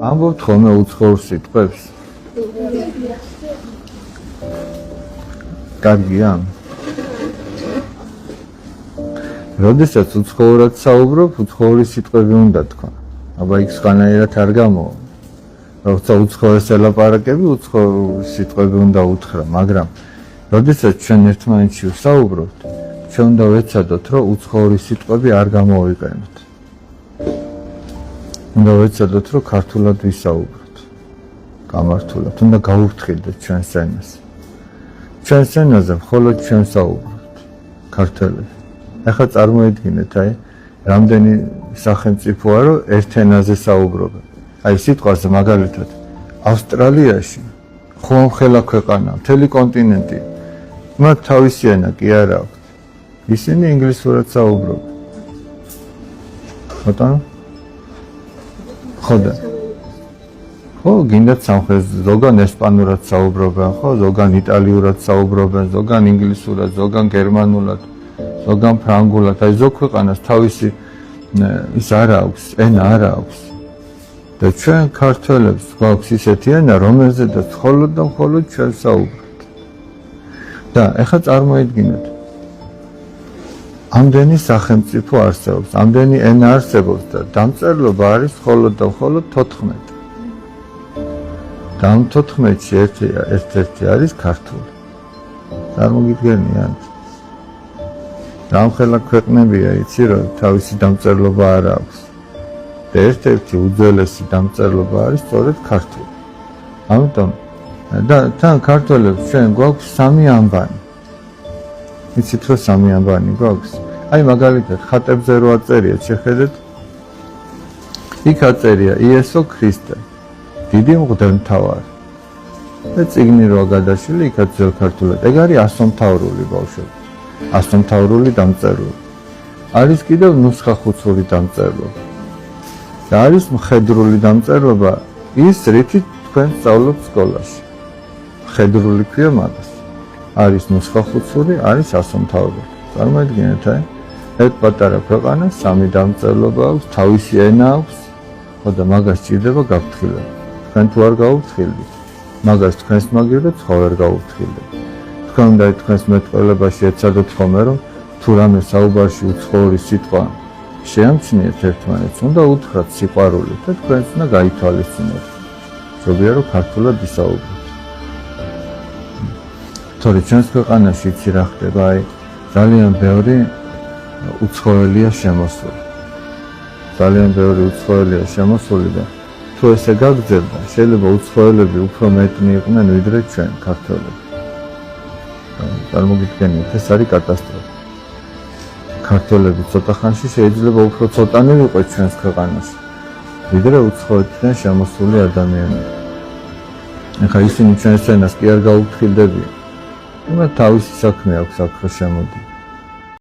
ამბობთ ხოლმე უცხოურ სიტყვებს? კარგია? როდესაც უცხოურად საუბრობ, უცხოური სიტყვები უნდა თქვა. აბა იქ სხვანაირად არ გამოვა. როცა უცხოეს ელაპარაკები, უცხოური სიტყვები უნდა უთხრა, მაგრამ როდესაც ჩვენ ერთმანეთში ვსაუბრობთ, ჩვენ უნდა ვეცადოთ, რომ უცხოური სიტყვები არ გამოვიყენოთ. უნდა ვეცადოთ, რომ ქართულად ვისაუბროთ. გამართულად, უნდა გავუფრთხილდეთ ჩვენს ენას. ჩვენს ენაზე მხოლოდ ჩვენ საუბრობთ, ქართველები. ახლა წარმოიდგინეთ, რამდენი სახელმწიფოა, რომ ერთ ენაზე საუბრობენ. სიტყვაზე მაგალითად, ავსტრალიაში ხოლმხელა ქვეყანა, მთელი კონტინენტი, მათ თავისი ენა კი არ აქვს. ისინი ინგლისურად საუბრობენ. ხოთა? ხოდა. ხო, გინდათ სამხრეთ ზოგან ესპანურად საუბრობენ, ხო, ზოგან იტალიურად საუბრობენ, ზოგან ინგლისურად, ზოგან გერმანულად, ზოგან ფრანგულად. ზოგ ქვეყანას თავისი ის არ აქვს, ენა არ აქვს. და ჩვენ ქართველებს გვაქვს ისეთი ენა, რომელზედაც მხოლოდ და მხოლოდ ჩვენ საუბრობთ. და ეხლა წარმოიდგინეთ, ამდენი სახელმწიფო არსებობს, ამდენი ენა არსებობს და დამწერლობა არის მხოლოდ და მხოლოდ 14. და ამ 14-ში ერთ-ერთი არის ქართული. წარმოგიდგენიათ? რამხელა ქვეყნებია, იცი რომ თავისი დამწერლობა არ აქვს. და ერთ-ერთი უძველესი დამწერლობა არის სწორედ ქართული. ამიტომ და თან ქართველებს ჩვენ გვაქვს სამი ამბანი. იცით რომ სამი ამბანი გვაქვს? მაგალითად, ხატებზე რო აწერიათ, შეხედეთ, იქ აწერია იესო ქრისტე, დიდი მღვდელმთავარი. და წიგნი როა გადაშლილი, იქაც ძველ ქართულად. ეგ არის ასომთავრული ბავშვები. ასომთავრული დამწერლობა. არის კიდევ ნუსხახუცური დამწერლობა. და არის მხედრული დამწერლობა, ის რითიც თქვენ სწავლობთ სკოლაში. მხედრული ქვია მაგას. არის ნუსხახუცური, არის ასომთავრული. წარმოიდგინეთ, ერთ პატარა ქვეყანა სამი დამწერლობა აქვს, თავისი ენა აქვს, ხოდა მაგას სჭირდება გაფრთხილება. თქვენ თუ არ გაუფრთხილდით, მაგას თქვენს მაგივრად სხვა ვერ გაუფრთხილდეთ. თქვენ უნდა თქვენს მეტყველებაში ეცადოთ ხოლმე, რომ თუ რამე საუბარში უცხოური სიტყვა შეამჩნიეთ ერთმანეთს, უნდა უთხრათ სიყვარულით და თქვენც უნდა გაითვალისწინოთ. ჯობია რომ ქართულად ვისაუბროთ. თორე ჩვენს ქვეყანაში იცი რა ხდება, ძალიან ბევრი უცხოელია შემოსული. ძალიან ბევრი უცხოელია შემოსული და თუ ესე გაგრძელდა, შეიძლება უცხოელები უფრო მეტნი იყვნენ ვიდრე ჩვენ ქართველები. წარმოგიდგენიათ, ეს არის კატასტროფა. ქართველები ცოტა ხანში შეიძლება უფრო ცოტანი ვიყოთ ჩვენს ქვეყანაში, ვიდრე უცხოეთიდან შემოსული ადამიანები. ახლა ისინი ჩვენს ენას კი არ გაუფრთხილდებიან. თავისი საქმე აქვს აქ რომ შემოდიან.